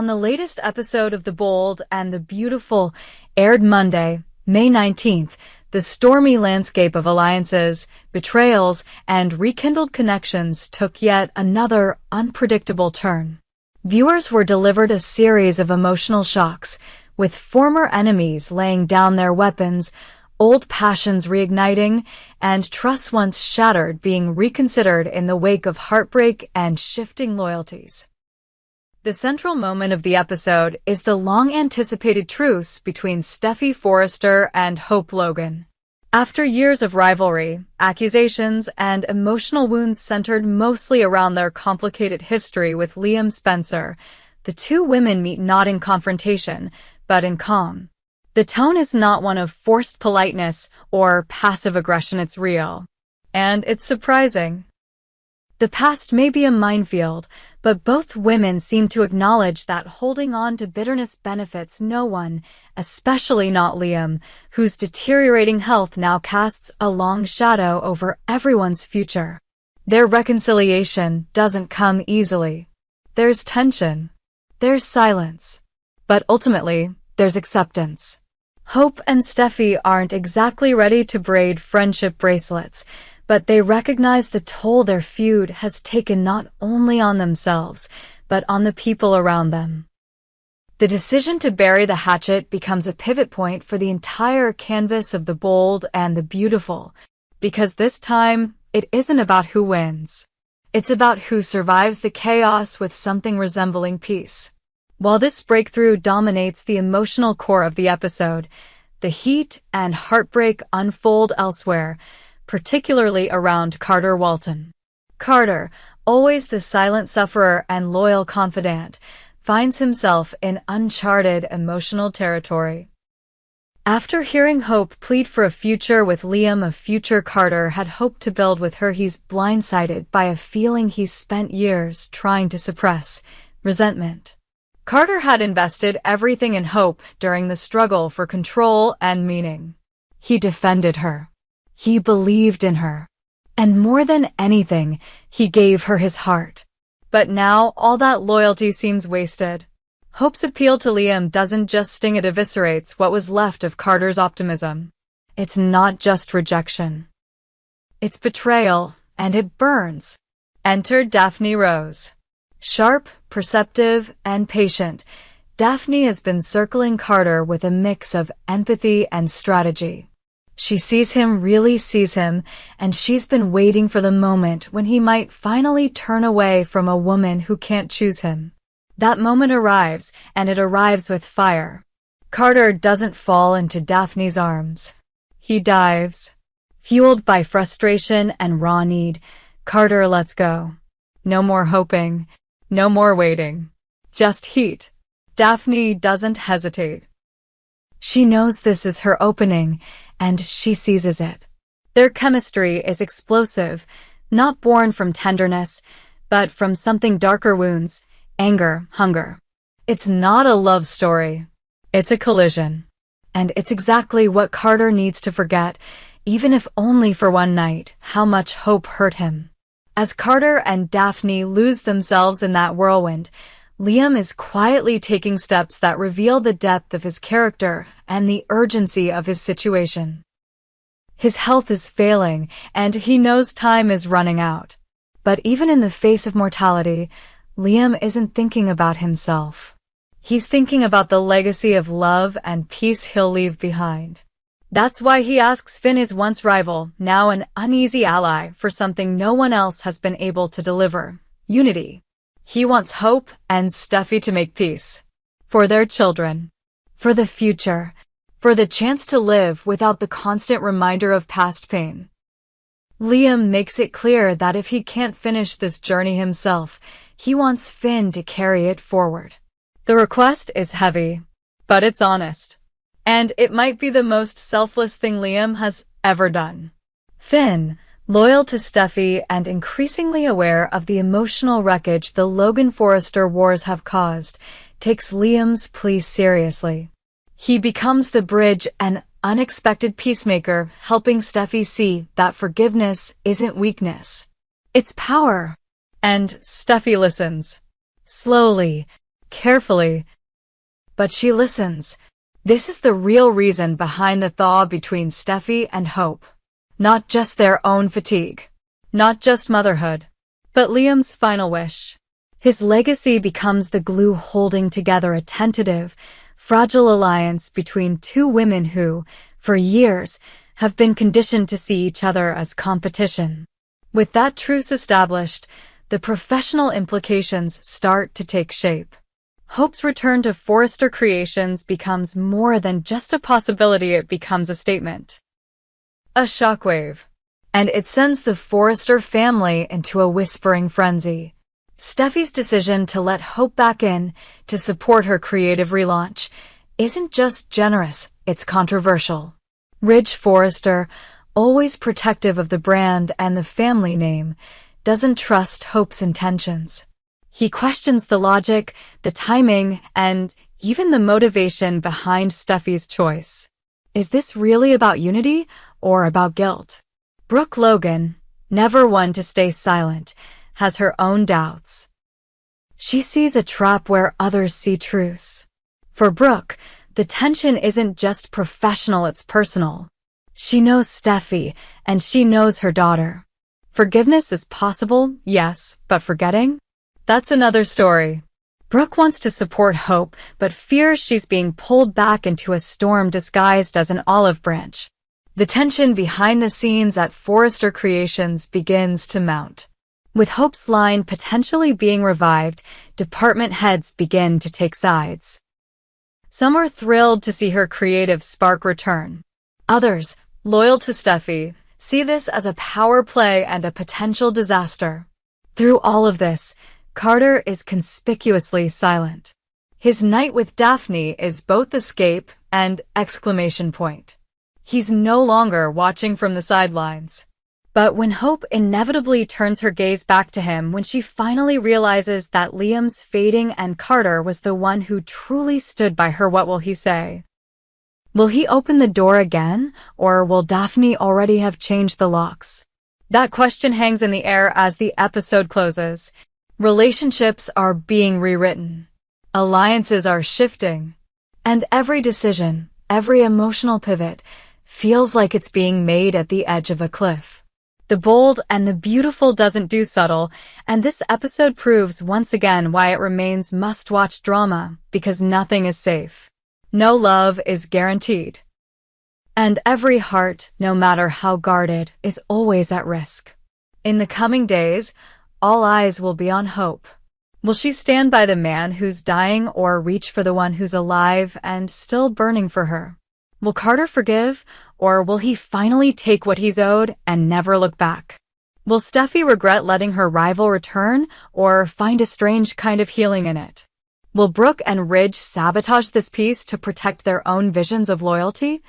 on the latest episode of The Bold and the Beautiful, aired Monday, May 19th, the stormy landscape of alliances, betrayals, and rekindled connections took yet another unpredictable turn. Viewers were delivered a series of emotional shocks, with former enemies laying down their weapons, old passions reigniting, and trust once shattered being reconsidered in the wake of heartbreak and shifting loyalties. The central moment of the episode is the long-anticipated truce between Forrester and Hope Logan. After years of rivalry, accusations, and emotional wounds centered mostly around their complicated history with Liam Spencer, the two women meet not in confrontation, but in calm. The tone is not one of forced politeness or passive aggression, it's real. And it's surprising. The past may be a minefield, but both women seem to acknowledge that holding on to bitterness benefits no one, especially not Liam, whose deteriorating health now casts a long shadow over everyone's future. Their reconciliation doesn't come easily. There's tension. There's silence. But ultimately, there's acceptance. Hope and Steffi aren't exactly ready to braid friendship bracelets, but they recognize the toll their feud has taken not only on themselves, but on the people around them. The decision to bury the hatchet becomes a pivot point for the entire canvas of The Bold and the Beautiful, because this time, it isn't about who wins. It's about who survives the chaos with something resembling peace. While this breakthrough dominates the emotional core of the episode, the heat and heartbreak unfold elsewhere, particularly around Carter Walton. Carter, always the silent sufferer and loyal confidant, finds himself in uncharted emotional territory. After hearing Hope plead for a future with Liam, a future Carter had hoped to build with her, he's blindsided by a feeling he's spent years trying to suppress: resentment. Carter had invested everything in Hope during the struggle for control and meaning. He defended her. He believed in her. And more than anything, he gave her his heart. But now, all that loyalty seems wasted. Hope's appeal to Liam doesn't just sting, it eviscerates what was left of Carter's optimism. It's not just rejection. It's betrayal, and it burns. Enter Daphne Rose. Sharp, perceptive, and patient, Daphne has been circling Carter with a mix of empathy and strategy. She sees him, really sees him, and she's been waiting for the moment when he might finally turn away from a woman who can't choose him. That moment arrives, and it arrives with fire. Carter doesn't fall into Daphne's arms. He dives. Fueled by frustration and raw need, Carter lets go. No more hoping. No more waiting. Just heat. Daphne doesn't hesitate. She knows this is her opening, and she seizes it. Their chemistry is explosive, not born from tenderness, but from something darker: wounds, anger, hunger. It's not a love story. It's a collision. And it's exactly what Carter needs to forget, even if only for one night, how much Hope hurt him. As Carter and Daphne lose themselves in that whirlwind, Liam is quietly taking steps that reveal the depth of his character and the urgency of his situation. His health is failing, and he knows time is running out. But even in the face of mortality, Liam isn't thinking about himself. He's thinking about the legacy of love and peace he'll leave behind. That's why he asks Finn, his once rival, now an uneasy ally, for something no one else has been able to deliver: unity. He wants Hope and Steffi to make peace. For their children. For the future. For the chance to live without the constant reminder of past pain. Liam makes it clear that if he can't finish this journey himself, he wants Finn to carry it forward. The request is heavy, but it's honest. And it might be the most selfless thing Liam has ever done. Finn, loyal to Steffi and increasingly aware of the emotional wreckage the Logan-Forrester wars have caused, takes Liam's plea seriously. He becomes the bridge, an unexpected peacemaker, helping Steffi see that forgiveness isn't weakness. It's power. And Steffi listens. Slowly, carefully. But she listens. This is the real reason behind the thaw between Steffi and Hope. Not just their own fatigue. Not just motherhood. But Liam's final wish. His legacy becomes the glue holding together a tentative, fragile alliance between two women who, for years, have been conditioned to see each other as competition. With that truce established, the professional implications start to take shape. Hope's return to Forrester Creations becomes more than just a possibility, it becomes a statement. A shockwave. And it sends the Forrester family into a whispering frenzy. Steffi's decision to let Hope back in to support her creative relaunch isn't just generous, it's controversial. Ridge Forrester, always protective of the brand and the family name, doesn't trust Hope's intentions. He questions the logic, the timing, and even the motivation behind Steffi's choice. Is this really about unity or about guilt? Brooke Logan, never one to stay silent, has her own doubts. She sees a trap where others see truce. For Brooke, the tension isn't just professional, it's personal. She knows Steffi, and she knows her daughter. Forgiveness is possible, yes, but forgetting? That's another story. Brooke wants to support Hope, but fears she's being pulled back into a storm disguised as an olive branch. The tension behind the scenes at Forrester Creations begins to mount. With Hope's line potentially being revived, department heads begin to take sides. Some are thrilled to see her creative spark return. Others, loyal to Steffi, see this as a power play and a potential disaster. Through all of this, Carter is conspicuously silent. His night with Daphne is both escape and exclamation point. He's no longer watching from the sidelines. But when Hope inevitably turns her gaze back to him, when she finally realizes that Liam's fading and Carter was the one who truly stood by her, what will he say? Will he open the door again, or will Daphne already have changed the locks? That question hangs in the air as the episode closes. Relationships are being rewritten. Alliances are shifting. And every decision, every emotional pivot, feels like it's being made at the edge of a cliff. The bold and the beautiful doesn't do subtle, and this episode proves once again why it remains must-watch drama, because nothing is safe. No love is guaranteed. And every heart, no matter how guarded, is always at risk. In the coming days, all eyes will be on Hope. Will she stand by the man who's dying or reach for the one who's alive and still burning for her? Will Carter forgive, or will he finally take what he's owed and never look back? Will Steffi regret letting her rival return, or find a strange kind of healing in it? Will Brooke and Ridge sabotage this piece to protect their own visions of loyalty?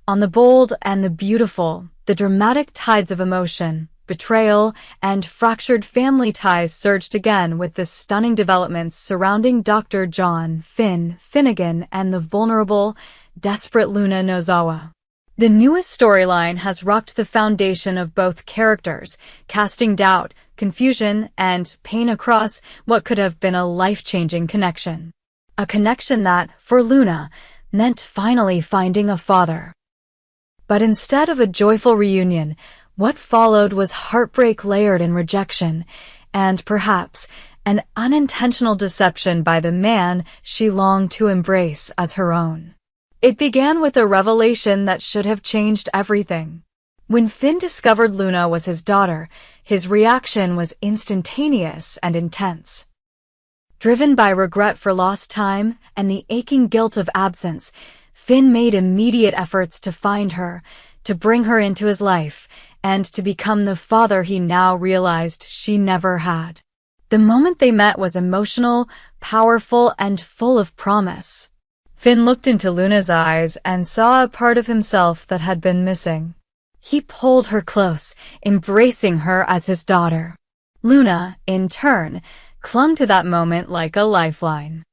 On the bold and the beautiful, the dramatic tides of emotion, betrayal, and fractured family ties surged again with the stunning developments surrounding Dr. John Finnegan and the vulnerable, desperate Luna Nozawa. The newest storyline has rocked the foundation of both characters, casting doubt, confusion, and pain across what could have been a life-changing connection. A connection that, for Luna, meant finally finding a father. But instead of a joyful reunion, what followed was heartbreak layered in rejection, and perhaps an unintentional deception by the man she longed to embrace as her own. It began with a revelation that should have changed everything. When Finn discovered Luna was his daughter, his reaction was instantaneous and intense. Driven by regret for lost time and the aching guilt of absence, Finn made immediate efforts to find her, to bring her into his life, and to become the father he now realized she never had. The moment they met was emotional, powerful, and full of promise. Finn looked into Luna's eyes and saw a part of himself that had been missing. He pulled her close, embracing her as his daughter. Luna, in turn, clung to that moment like a lifeline.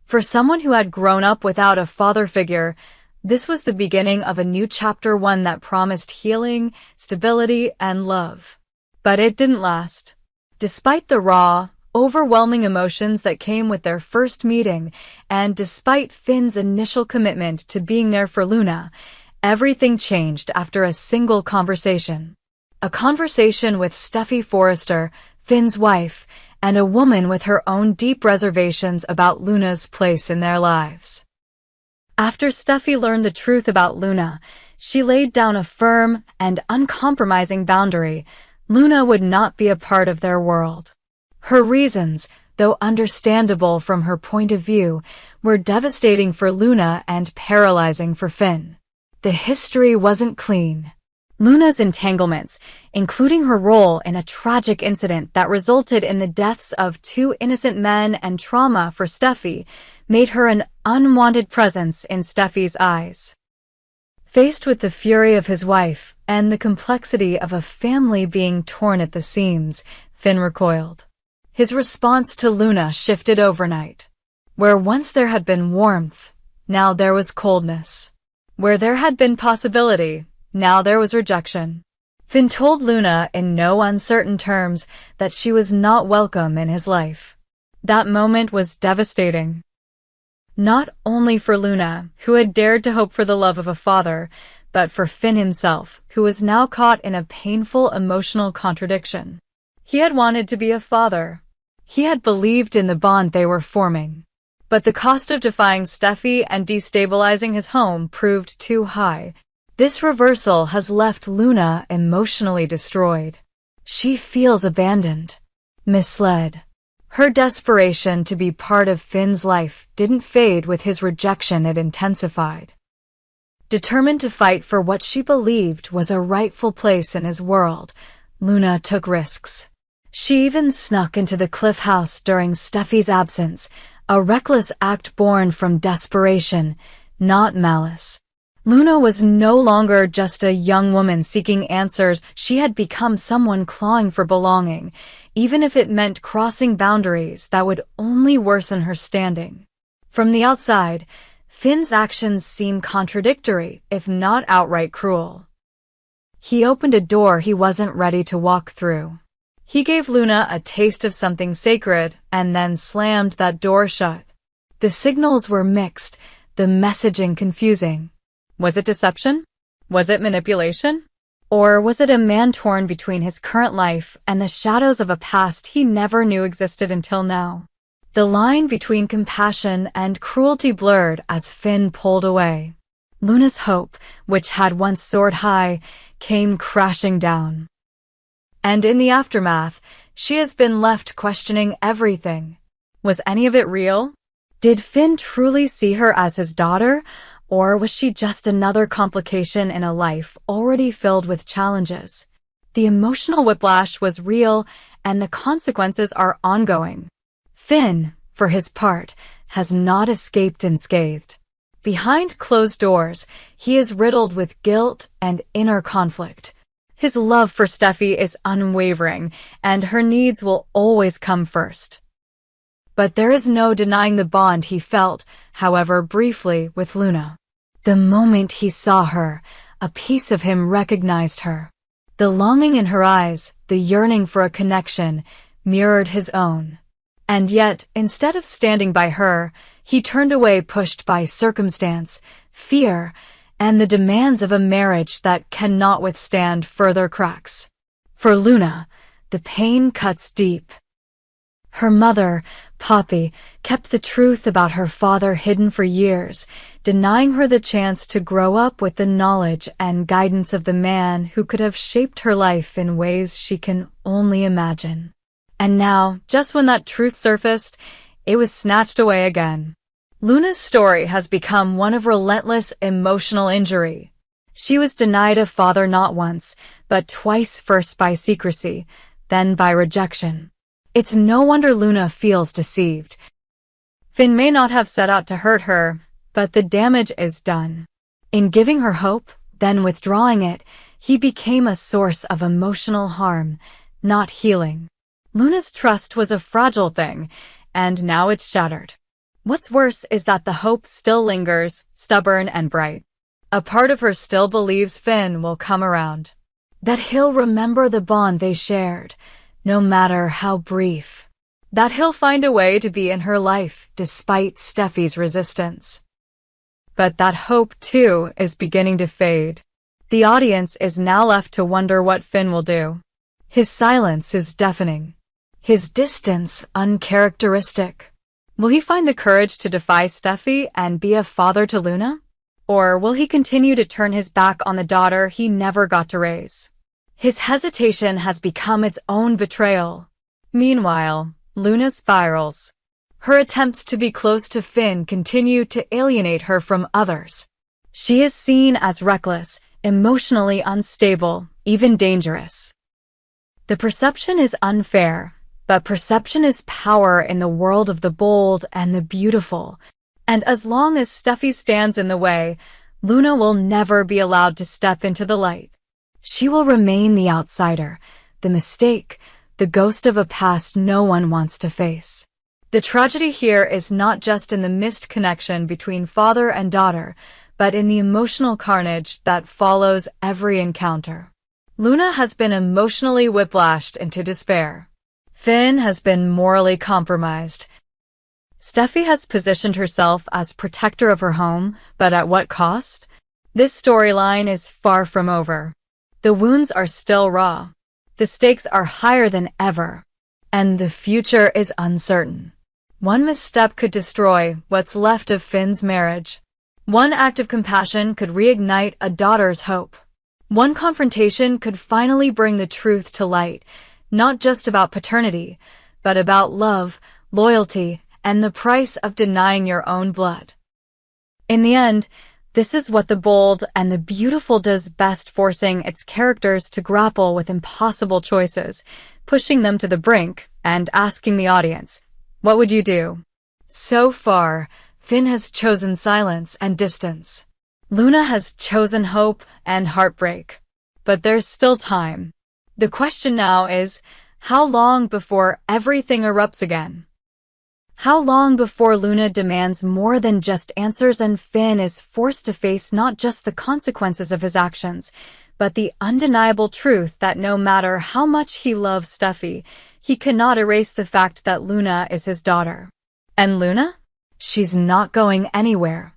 For someone who had grown up without a father figure, this was the beginning of a new chapter, one that promised healing, stability, and love. But it didn't last. Despite the raw, overwhelming emotions that came with their first meeting, and despite Finn's initial commitment to being there for Luna, everything changed after a single conversation. A conversation with Steffi Forrester, Finn's wife, and a woman with her own deep reservations about Luna's place in their lives. After Steffi learned the truth about Luna, she laid down a firm and uncompromising boundary. Luna would not be a part of their world. Her reasons, though understandable from her point of view, were devastating for Luna and paralyzing for Finn. The history wasn't clean. Luna's entanglements, including her role in a tragic incident that resulted in the deaths of 2 innocent men and trauma for Steffi, made her an unwanted presence in Steffi's eyes. Faced with the fury of his wife and the complexity of a family being torn at the seams, Finn recoiled. His response to Luna shifted overnight. Where once there had been warmth, now there was coldness. Where there had been possibility, now there was rejection. Finn told Luna in no uncertain terms that she was not welcome in his life. That moment was devastating. Not only for Luna, who had dared to hope for the love of a father, but for Finn himself, who was now caught in a painful emotional contradiction. He had wanted to be a father. He had believed in the bond they were forming. But the cost of defying Steffi and destabilizing his home proved too high. This reversal has left Luna emotionally destroyed. She feels abandoned, misled. Her desperation to be part of Finn's life didn't fade with his rejection, it intensified. Determined to fight for what she believed was a rightful place in his world, Luna took risks. She even snuck into the Cliff House during Steffi's absence, a reckless act born from desperation, not malice. Luna was no longer just a young woman seeking answers. She had become someone clawing for belonging, even if it meant crossing boundaries that would only worsen her standing. From the outside, Finn's actions seemed contradictory, if not outright cruel. He opened a door he wasn't ready to walk through. He gave Luna a taste of something sacred and then slammed that door shut. The signals were mixed, the messaging confusing. Was it deception? Was it manipulation? Or was it a man torn between his current life and the shadows of a past he never knew existed until now? The line between compassion and cruelty blurred as Finn pulled away. Luna's hope, which had once soared high, came crashing down. And in the aftermath, she has been left questioning everything. Was any of it real? Did Finn truly see her as his daughter? Or was she just another complication in a life already filled with challenges? The emotional whiplash was real, and the consequences are ongoing. Finn, for his part, has not escaped unscathed. Behind closed doors, he is riddled with guilt and inner conflict. His love for Steffi is unwavering, and her needs will always come first. But there is no denying the bond he felt, however briefly, with Luna. The moment he saw her, a piece of him recognized her. The longing in her eyes, the yearning for a connection, mirrored his own. And yet, instead of standing by her, he turned away, pushed by circumstance, fear, and the demands of a marriage that cannot withstand further cracks. For Luna, the pain cuts deep. Her mother, Poppy, kept the truth about her father hidden for years, denying her the chance to grow up with the knowledge and guidance of the man who could have shaped her life in ways she can only imagine. And now, just when that truth surfaced, it was snatched away again. Luna's story has become one of relentless emotional injury. She was denied a father not once, but twice, first by secrecy, then by rejection. It's no wonder Luna feels deceived. Finn may not have set out to hurt her, but the damage is done. In giving her hope, then withdrawing it, he became a source of emotional harm, not healing. Luna's trust was a fragile thing, and now it's shattered. What's worse is that the hope still lingers, stubborn and bright. A part of her still believes Finn will come around. That he'll remember the bond they shared, no matter how brief. that he'll find a way to be in her life despite Steffi's resistance. But that hope, too, is beginning to fade. The audience is now left to wonder what Finn will do. His silence is deafening. His distance uncharacteristic. Will he find the courage to defy Steffi and be a father to Luna? Or will he continue to turn his back on the daughter he never got to raise? His hesitation has become its own betrayal. Meanwhile, Luna spirals. Her attempts to be close to Finn continue to alienate her from others. She is seen as reckless, emotionally unstable, even dangerous. The perception is unfair, but perception is power in the world of the bold and the beautiful. And as long as Steffi stands in the way, Luna will never be allowed to step into the light. She will remain the outsider, the mistake, the ghost of a past no one wants to face. The tragedy here is not just in the missed connection between father and daughter, but in the emotional carnage that follows every encounter. Luna has been emotionally whiplashed into despair. Finn has been morally compromised. Steffi has positioned herself as protector of her home, but at what cost? This storyline is far from over. The wounds are still raw. The stakes are higher than ever. And the future is uncertain. One misstep could destroy what's left of Finn's marriage. One act of compassion could reignite a daughter's hope. One confrontation could finally bring the truth to light, not just about paternity, but about love, loyalty, and the price of denying your own blood. In the end, this is what the bold and the beautiful does best, forcing its characters to grapple with impossible choices, pushing them to the brink, and asking the audience, what would you do? So far, Finn has chosen silence and distance. Luna has chosen hope and heartbreak. But there's still time. The question now is, how long before everything erupts again? How long before Luna demands more than just answers and Finn is forced to face not just the consequences of his actions, but the undeniable truth that no matter how much he loves Steffi, he cannot erase the fact that Luna is his daughter. And Luna? She's not going anywhere.